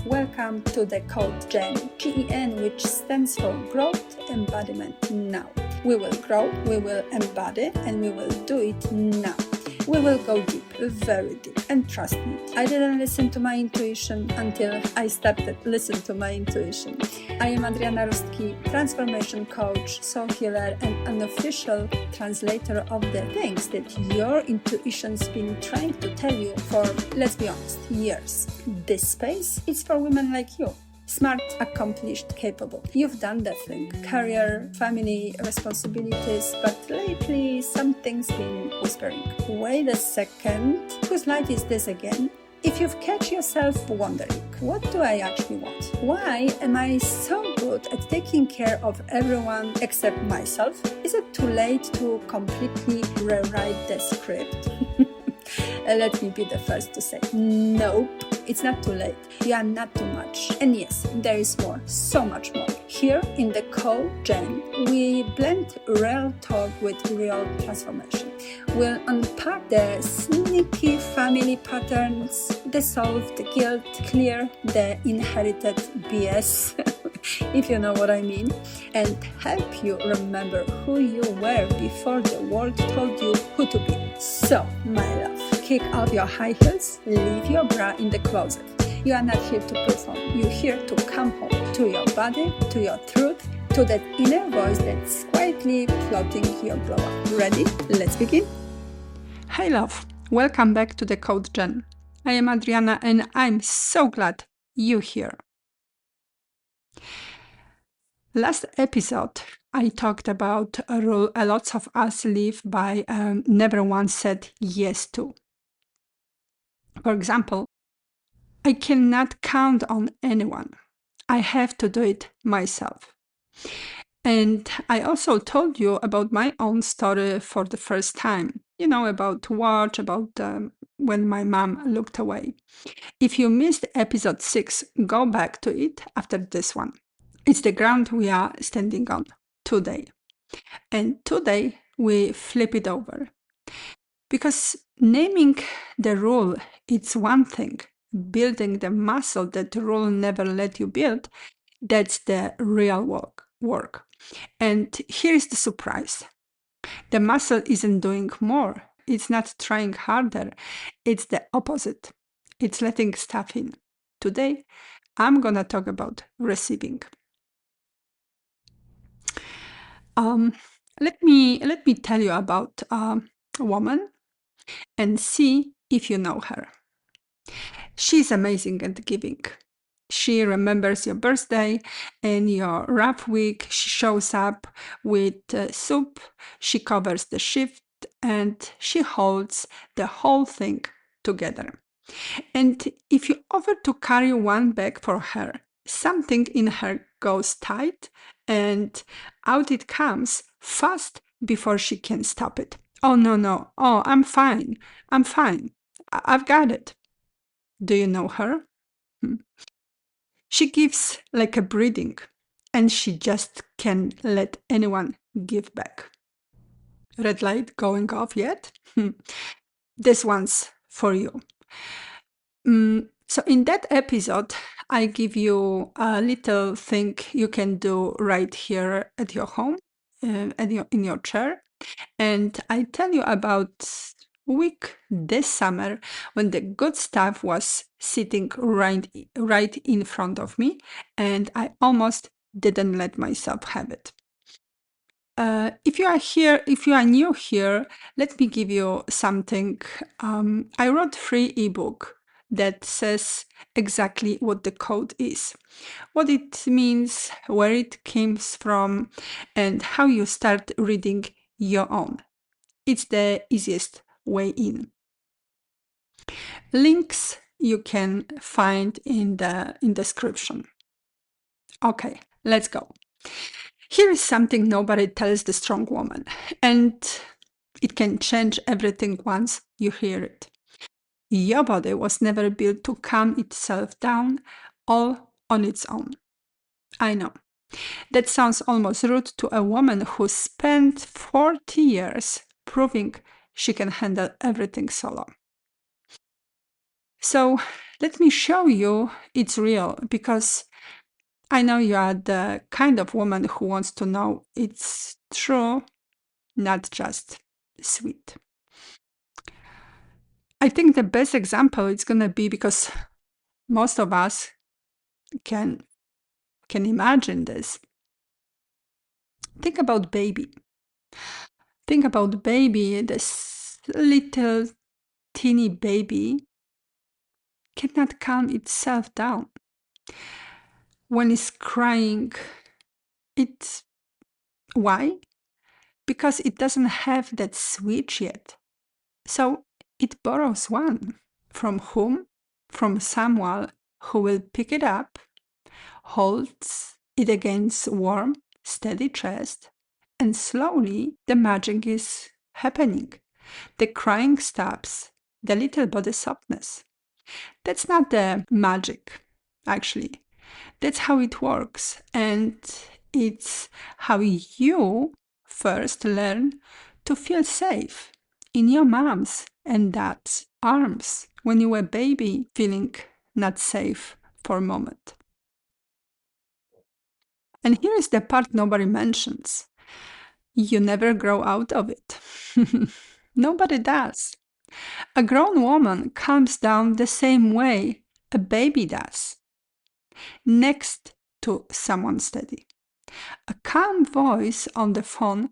welcome to the code G.E.N, G.E.N, which stands for Growth Embodiment Now. We will grow, we will embody, and we will do it now. We will go deep, very deep, and trust me, I didn't listen to my intuition until I started listening to my intuition. I am Adriana Rustgi, transformation coach, soul healer, and an official translator of the things that your intuition's been trying to tell you for, let's be honest, years. This space is for women like you. Smart, accomplished, capable. You've done that thing. Career, family, responsibilities, but lately something's been whispering. Wait a second, whose light is this again? If you've catch yourself wondering, what do I actually want? Why am I so good at taking care of everyone except myself? Is it too late to completely rewrite the script? Let me be the first to say, nope, it's not too late. You are not too much. And yes, there is more, so much more. Here in the code G.E.N, we blend real talk with real transformation. We'll unpack the sneaky family patterns, the solve, the guilt, clear the inherited BS, if you know what I mean, and help you remember who you were before the world told you who to be. So, my love, kick off your high heels, leave your bra in the closet. You are not here to perform. You're here to come home to your body, to your truth, to that inner voice that's quietly plotting your glow up. Ready? Let's begin. Hi, love. Welcome back to the code G.E.N. I am Adriana, and I'm so glad you're here. Last episode, I talked about a rule a lot of us live by, never once said yes to. For example, I cannot count on anyone. I have to do it myself. And I also told you about my own story for the first time. You know, about watch, about when my mom looked away. If you missed episode 6, go back to it after this one. It's the ground we are standing on today. And today we flip it over. Because naming the rule, it's one thing. Building the muscle that the rule never let you build, that's the real work. And here's the surprise. The muscle isn't doing more. It's not trying harder. It's the opposite. It's letting stuff in. Today, I'm going to talk about receiving. Let me tell you about a woman and see if you know her. She's amazing at giving. She remembers your birthday and your rough week. She shows up with soup. She covers the shift and she holds the whole thing together. And if you offer to carry one bag for her, something in her goes tight and out it comes fast before she can stop it. Oh, no. Oh, I'm fine. I've got it. Do you know her? She gives like a breathing, and she just can't let anyone give back. Red light going off yet? This one's for you. So in that episode, I give you a little thing you can do right here at your home, in your chair. And I tell you about week this summer when the good stuff was sitting right in front of me, and I almost didn't let myself have it. If you are new here, let me give you something. I wrote 3 ebook that says exactly what the code is, what it means, where it came from, and how you start reading your own. It's the easiest way in. Links you can find in the description. Okay, let's go. Here is something nobody tells the strong woman, and it can change everything once you hear it. Your body was never built to calm itself down all on its own. I know. That sounds almost rude to a woman who spent 40 years proving she can handle everything solo. So let me show you it's real, because I know you are the kind of woman who wants to know it's true, not just sweet. I think the best example is going to be, because most of us can imagine this. Think about baby. Think about baby, this little teeny baby cannot calm itself down. When it's crying, it's why? Because it doesn't have that switch yet. So it borrows one. From whom? From someone who will pick it up, holds it against warm, steady chest, and slowly the magic is happening. The crying stops, the little body softness. That's not the magic, actually. That's how it works. And it's how you first learn to feel safe in your mom's and dad's arms when you were a baby, feeling not safe for a moment. And here is the part nobody mentions. You never grow out of it. Nobody does. A grown woman calms down the same way a baby does, next to someone steady. A calm voice on the phone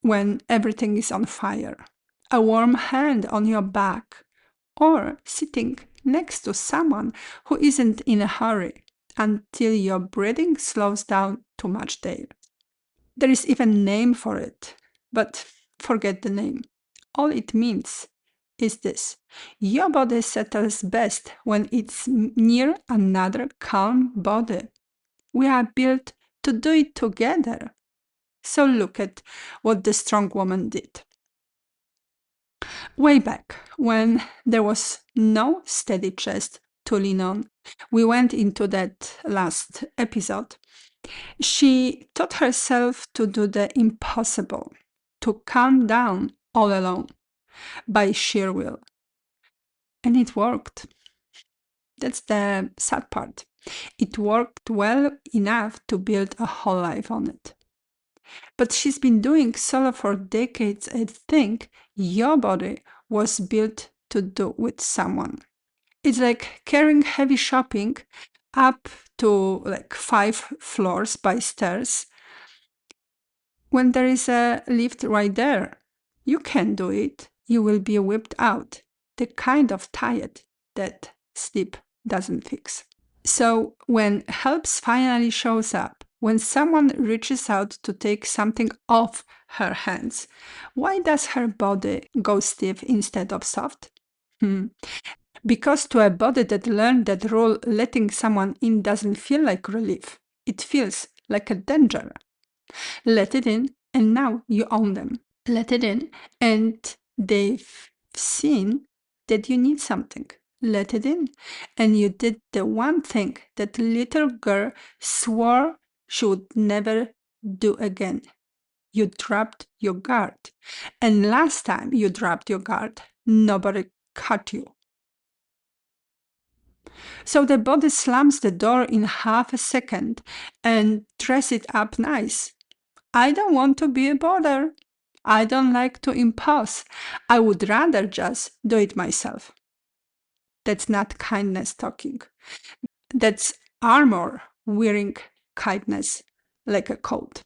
when everything is on fire, a warm hand on your back, or sitting next to someone who isn't in a hurry until your breathing slows down too much there. There is even a name for it, but forget the name. All it means is this: your body settles best when it's near another calm body. We are built to do it together. So look at what the strong woman did. Way back, when there was no steady chest to lean on, we went into that last episode. She taught herself to do the impossible, to calm down all alone by sheer will. And it worked. That's the sad part. It worked well enough to build a whole life on it. But she's been doing solo for decades. I think your body was built to do with someone. It's like carrying heavy shopping up to like 5 floors by stairs when there is a lift right there. You can do it. You will be whipped out, the kind of tired that sleep doesn't fix. So when helps finally shows up, when someone reaches out to take something off her hands, why does her body go stiff instead of soft? Because to a body that learned that rule, letting someone in doesn't feel like relief. It feels like a danger. Let it in, and now you own them. Let it in, and they've seen that you need something. Let it in, and you did the one thing that little girl swore she would never do again. You dropped your guard. And last time you dropped your guard, nobody cut you. So the body slams the door in half a second and dress it up nice. I don't want to be a bother. I don't like to impose. I would rather just do it myself. That's not kindness talking. That's armor wearing kindness like a coat.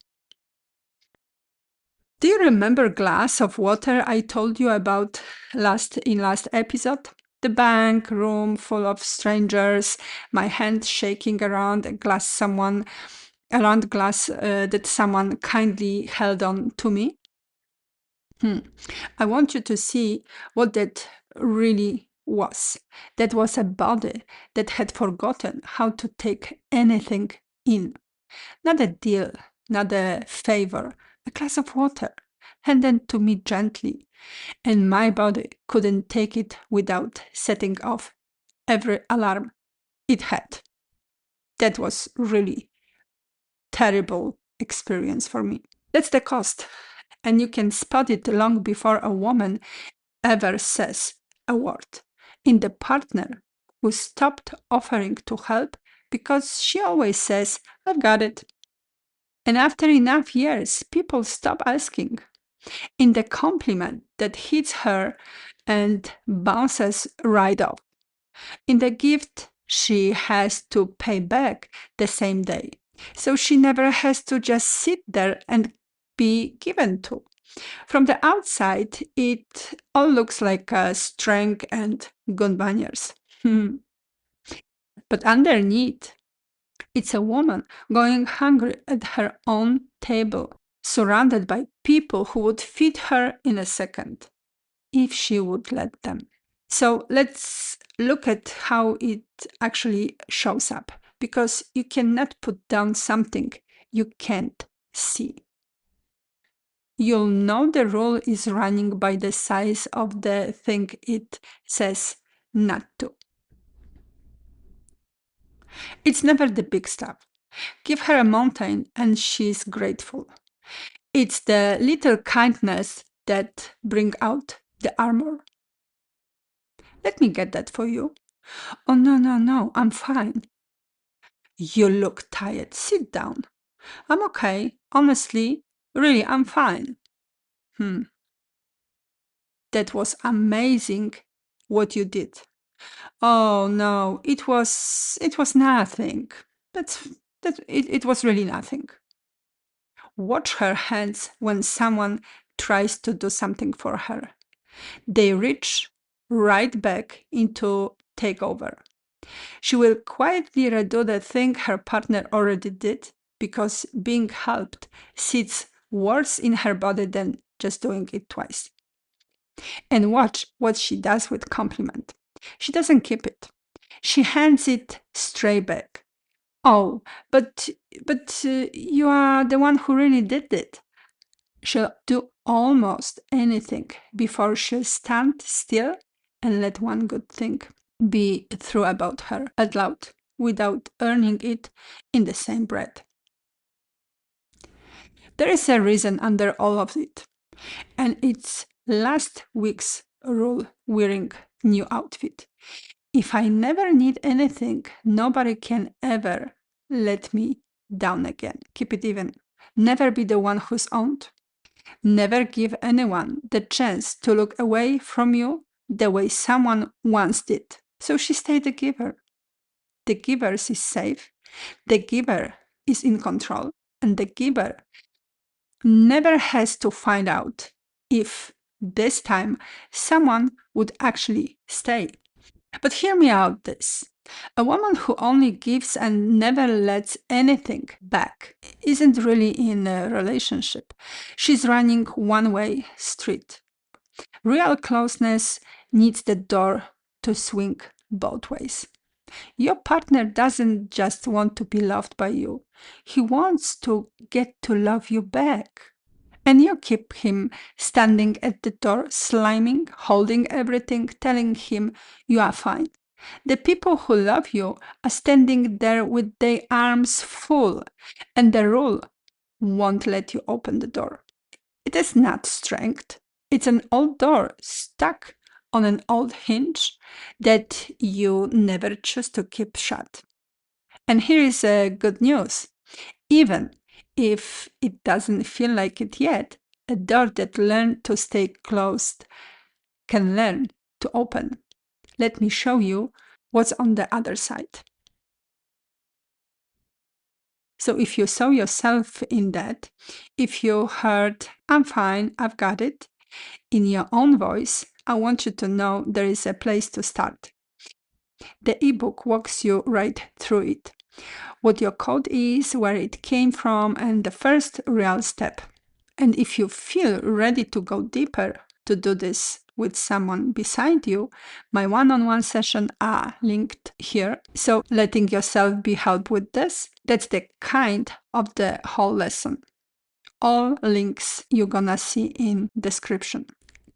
Do you remember glass of water I told you about last episode? The bank room full of strangers, my hand shaking around a glass that someone kindly held on to me. I want you to see what that really was. That was a body that had forgotten how to take anything in. Not a deal, not a favor, a glass of water, handed to me gently, and my body couldn't take it without setting off every alarm it had. That was really terrible experience for me. That's the cost, and you can spot it long before a woman ever says a word. in the partner who stopped offering to help because she always says, I've got it. And after enough years, people stop asking. In the compliment that hits her and bounces right off. In the gift she has to pay back the same day. So she never has to just sit there and be given to. From the outside, it all looks like strength and good manners. But underneath, it's a woman going hungry at her own table, surrounded by people who would feed her in a second, if she would let them. So let's look at how it actually shows up, because you cannot put down something you can't see. You'll know the rule is running by the size of the thing it says not to. It's never the big stuff. Give her a mountain and she's grateful. It's the little kindness that bring out the armor. Let me get that for you. Oh, no, I'm fine. You look tired. Sit down. I'm okay. Honestly, really, I'm fine. That was amazing what you did. Oh no, it was nothing. It was really nothing. Watch her hands when someone tries to do something for her. They reach right back into takeover. She will quietly redo the thing her partner already did because being helped sits worse in her body than just doing it twice. And watch what she does with compliment. She doesn't keep it. She hands it straight back. Oh, but you are the one who really did it. She'll do almost anything before she'll stand still and let one good thing be true about her out loud without earning it in the same breath. There is a reason under all of it, and it's last week's rule wearing new outfit. If I never need anything, nobody can ever let me down again. Keep it even. Never be the one who's owned. Never give anyone the chance to look away from you the way someone once did. So she stayed the giver. The giver is safe. The giver is in control. And the giver never has to find out if this time someone would actually stay. But hear me out this. A woman who only gives and never lets anything back isn't really in a relationship. She's running one-way street. Real closeness needs the door to swing both ways. Your partner doesn't just want to be loved by you. He wants to get to love you back. And you keep him standing at the door, sliming, holding everything, telling him you are fine. The people who love you are standing there with their arms full, and the rule won't let you open the door. It is not strength. It's an old door stuck on an old hinge that you never choose to keep shut. And here is good news. Even if it doesn't feel like it yet, a door that learned to stay closed can learn to open. Let me show you what's on the other side. So if you saw yourself in that, if you heard, I'm fine, I've got it, in your own voice, I want you to know there is a place to start. The ebook walks you right through it. What your code is, where it came from, and the first real step. And if you feel ready to go deeper, to do this with someone beside you, my one-on-one session are linked here. So letting yourself be helped with this, that's the kind of the whole lesson. All links you're gonna see in description.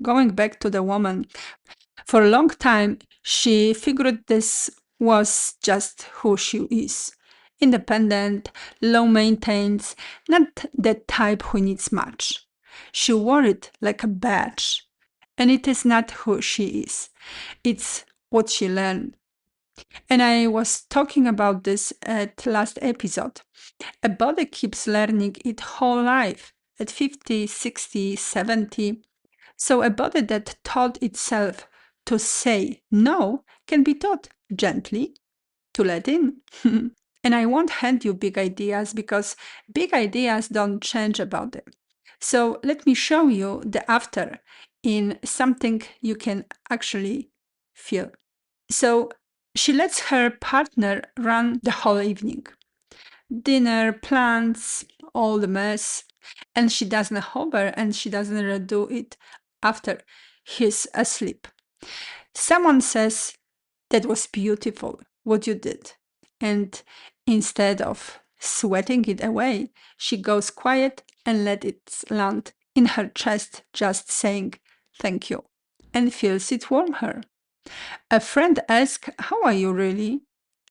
Going back to the woman, for a long time, she figured this was just who she is. Independent, low maintenance, not the type who needs much. She wore it like a badge. And it is not who she is. It's what she learned. And I was talking about this at last episode. A body keeps learning its whole life at 50, 60, 70. So a body that taught itself to say no can be taught gently to let in. And I won't hand you big ideas because big ideas don't change a body. So let me show you the after in something you can actually feel. So she lets her partner run the whole evening. Dinner, plans, all the mess. And she doesn't hover and she doesn't redo it after he's asleep. Someone says, "That was beautiful, what you did." And instead of sweating it away, she goes quiet and let it land in her chest, just saying, "Thank you," and feels it warm her. A friend asks, "How are you really?"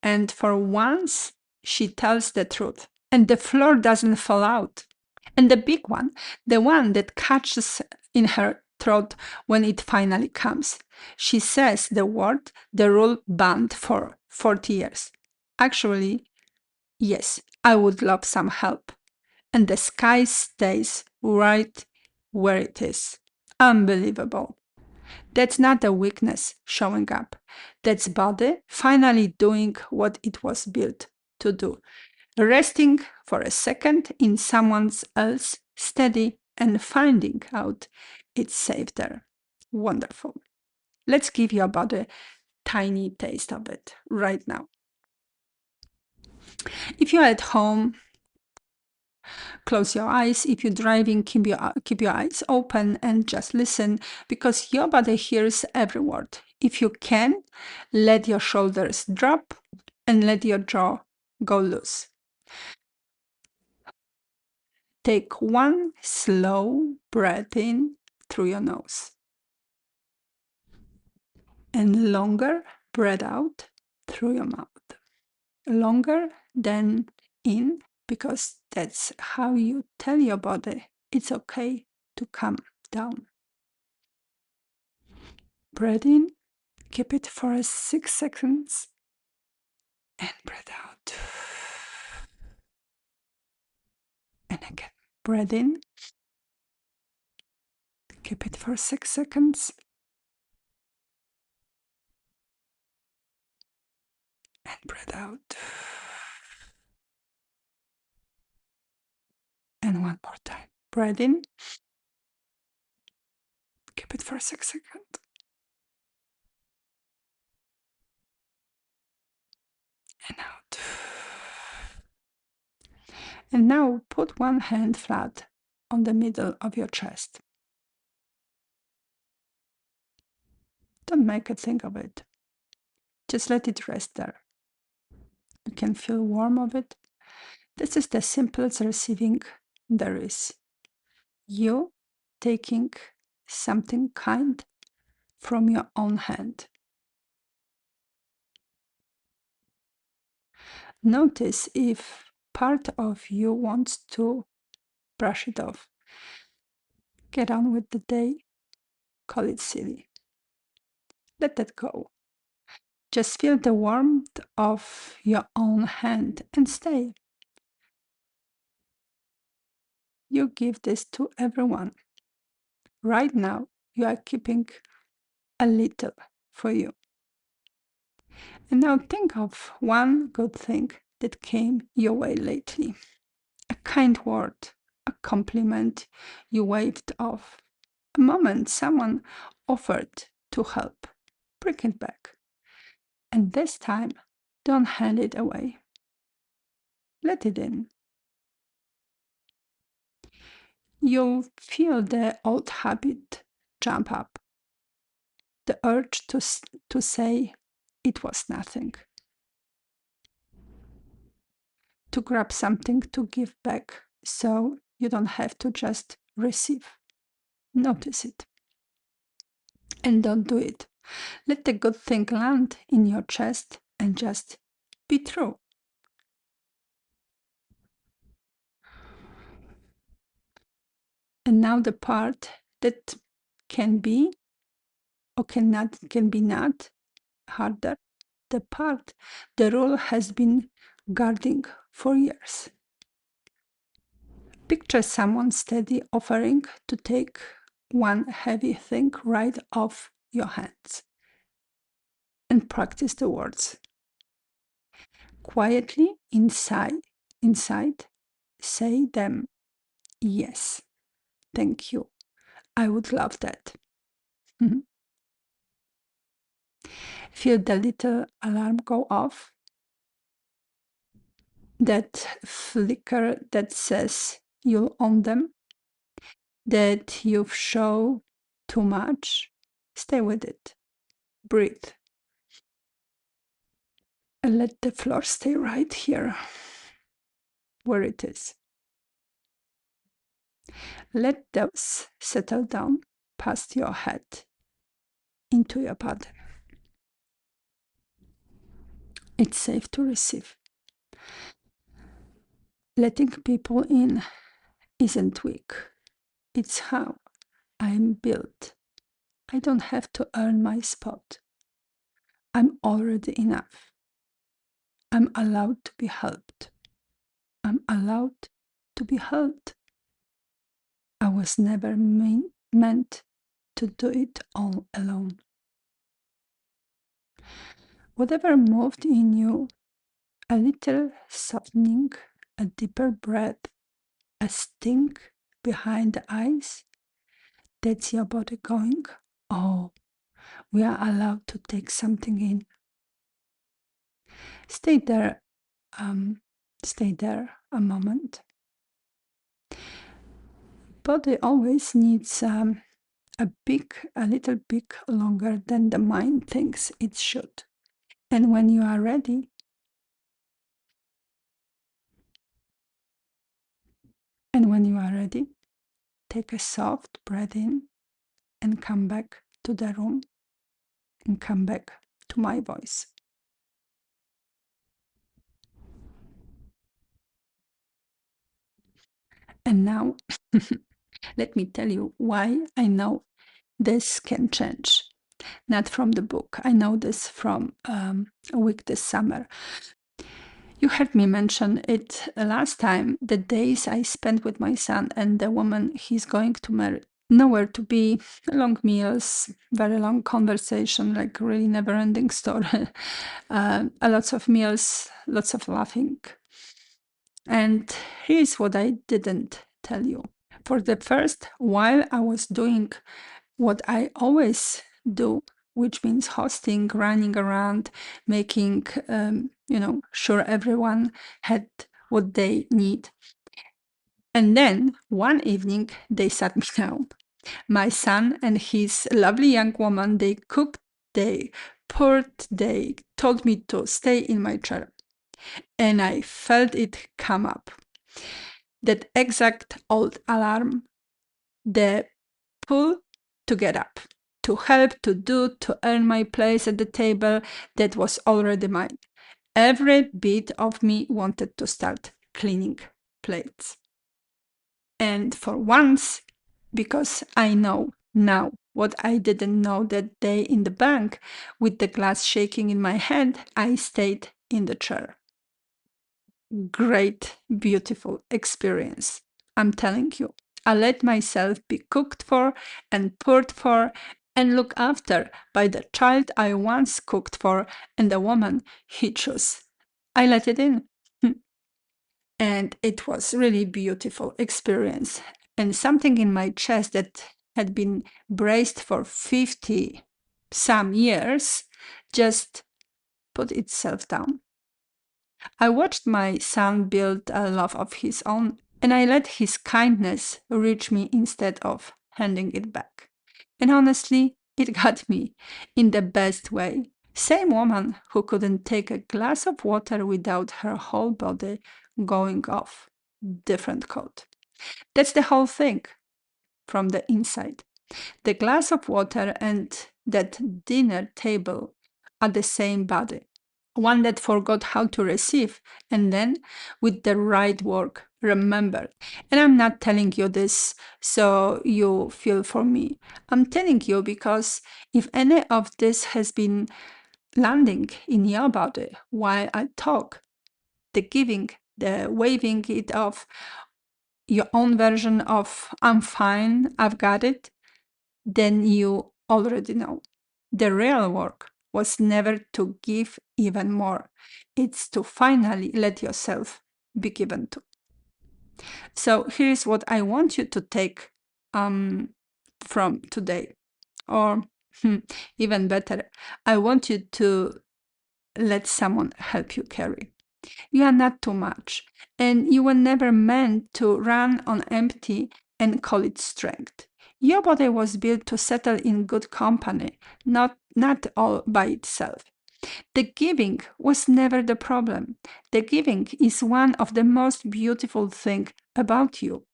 And for once, she tells the truth. And the floor doesn't fall out. And the big one, the one that catches in her throat when it finally comes. She says the word the rule banned for 40 years. Actually, yes, I would love some help. And the sky stays right where it is. Unbelievable. That's not a weakness showing up. That's body finally doing what it was built to do. Resting for a second in someone else steady and finding out it's safe there. Wonderful. Let's give your body tiny taste of it right now. If you're at home, close your eyes. If you're driving, keep your eyes open and just listen because your body hears every word. If you can, let your shoulders drop and let your jaw go loose. Take one slow breath in through your nose and longer breath out through your mouth. Longer than in because that's how you tell your body it's okay to calm down. Breathe in, keep it for 6 seconds, and breathe out. And again, breathe in, keep it for 6 seconds, and breathe out. And one more time. Breathe in, keep it for 6 seconds, and out. And now put one hand flat on the middle of your chest. Don't make a thing of it. Just let it rest there. You can feel warm of it. This is the simplest receiving there is. You taking something kind from your own hand. Notice if part of you wants to brush it off. Get on with the day. Call it silly. Let that go. Just feel the warmth of your own hand and stay. You give this to everyone. Right now, you are keeping a little for you. And now think of one good thing that came your way lately. A kind word, a compliment you waved off, a moment someone offered to help. Bring it back. And this time, don't hand it away. Let it in. You'll feel the old habit jump up, the urge to say it was nothing, to grab something to give back so you don't have to just receive. Notice it. And don't do it. Let the good thing land in your chest and just be true. And now the part that can be or can be not harder the part the rule has been guarding for years. Picture someone steady offering to take one heavy thing right off your hands and practice the words. Quietly inside, say them. Yes, thank you. I would love that. Mhm. Feel the little alarm go off. That flicker that says you'll own them, that you've shown too much. Stay with it. Breathe. And let the floor stay right here where it is. Let those settle down past your head into your body. It's safe to receive. Letting people in isn't weak. It's how I'm built. I don't have to earn my spot. I'm already enough. I'm allowed to be helped. I'm allowed to be held. I was never meant to do it all alone. Whatever moved in you, a little softening, a deeper breath, a sting behind the eyes, that's your body going, oh, we are allowed to take something in. Stay there, stay there a moment. Body always needs a little bit longer than the mind thinks it should. And when you are ready, take a soft breath in and come back to the room and come back to my voice. And now, let me tell you why I know this can change. Not from the book. I know this from a week this summer. You heard me mention it last time, the days I spent with my son and the woman he's going to marry. Nowhere to be, long meals, very long conversation, like really never-ending story. Lots of meals, lots of laughing. And here's what I didn't tell you. For the first while I was doing what I always do, which means hosting, running around, making sure everyone had what they need. And then one evening they sat me down. My son and his lovely young woman, they cooked, they poured, they told me to stay in my chair. And I felt it come up. That exact old alarm, the pull to get up, to help, to do, to earn my place at the table that was already mine. Every bit of me wanted to start cleaning plates. And for once, because I know now what I didn't know that day in the bank, with the glass shaking in my hand, I stayed in the chair. Great, beautiful experience. I'm telling you. I let myself be cooked for and poured for and looked after by the child I once cooked for and the woman he chose. I let it in. And it was really beautiful experience. And something in my chest that had been braced for 50 some years just put itself down. I watched my son build a love of his own, and I let his kindness reach me instead of handing it back. And honestly, it got me in the best way. Same woman who couldn't take a glass of water without her whole body going off. Different code. That's the whole thing from the inside. The glass of water and that dinner table are the same body. One that forgot how to receive and then with the right work remembered. And I'm not telling you this so you feel for me. I'm telling you because if any of this has been landing in your body while I talk, the giving, the waving it off, your own version of I'm fine, I've got it, then you already know. The real work was never to give even more. It's to finally let yourself be given to. So here's what I want you to take from today. Or even better, I want you to let someone help you carry. You are not too much, and you were never meant to run on empty and call it strength. Your body was built to settle in good company, not all by itself. The giving was never the problem. The giving is one of the most beautiful things about you.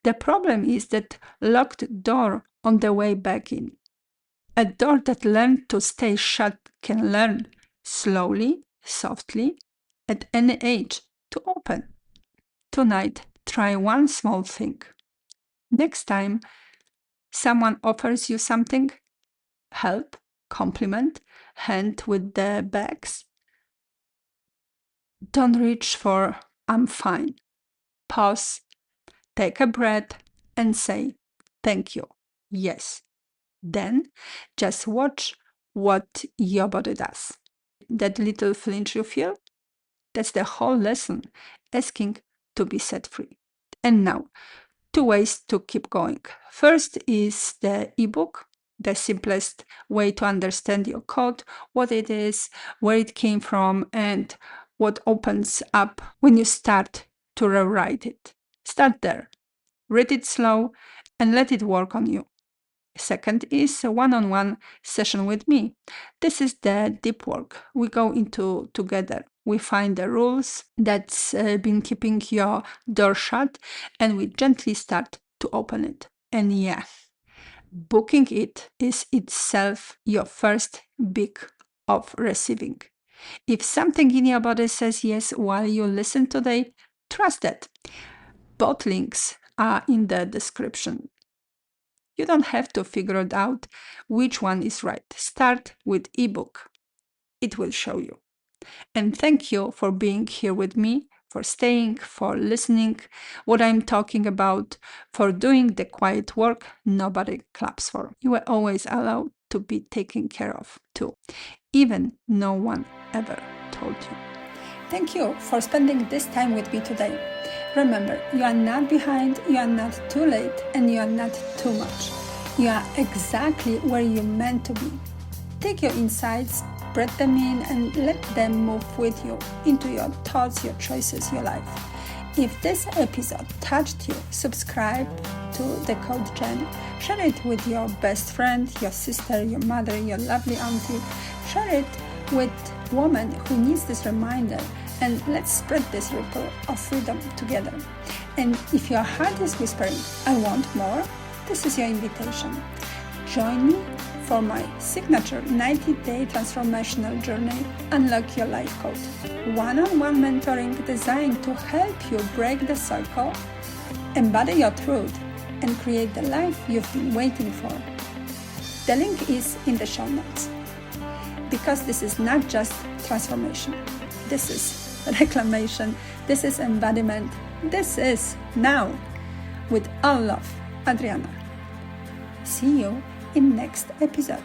The problem is that locked door on the way back in. A door that learned to stay shut can learn slowly, softly, at any age to open. Tonight, try one small thing. Next time someone offers you something, help, compliment, hand with the bags, don't reach for I'm fine. Pause, take a breath, and say thank you. Yes. Then just watch what your body does. That little flinch you feel, that's the whole lesson, asking to be set free. And now, 2 ways to keep going. First is the ebook, the simplest way to understand your code, what it is, where it came from, and what opens up when you start to rewrite it. Start there. Read it slow and let it work on you. Second is a one-on-one session with me. This is the deep work we go into together. We find the rules that's been keeping your door shut, and we gently start to open it. And yeah, booking it is itself your first big of receiving. If something in your body says yes while you listen today, trust that. Both links are in the description. You don't have to figure it out which one is right. Start with ebook. It will show you. And thank you for being here with me, for staying, for listening what I'm talking about, for doing the quiet work nobody claps for. You were always allowed to be taken care of too, even no one ever told you. Thank you for spending this time with me today. Remember, you are not behind, you are not too late, and you are not too much. You are exactly where you're meant to be. Take your insights, breathe them in, and let them move with you into your thoughts, your choices, your life. If this episode touched you, subscribe to the Code G.E.N. Share it with your best friend, your sister, your mother, your lovely auntie. Share it with a woman who needs this reminder, and let's spread this ripple of freedom together. And if your heart is whispering, I want more, this is your invitation. Join me for my signature 90-day transformational journey, Unlock Your Life Code. One-on-one mentoring designed to help you break the cycle, embody your truth, and create the life you've been waiting for. The link is in the show notes. Because this is not just transformation. This is reclamation. This is embodiment. This is now. With all love, Adriana. See you in next episode.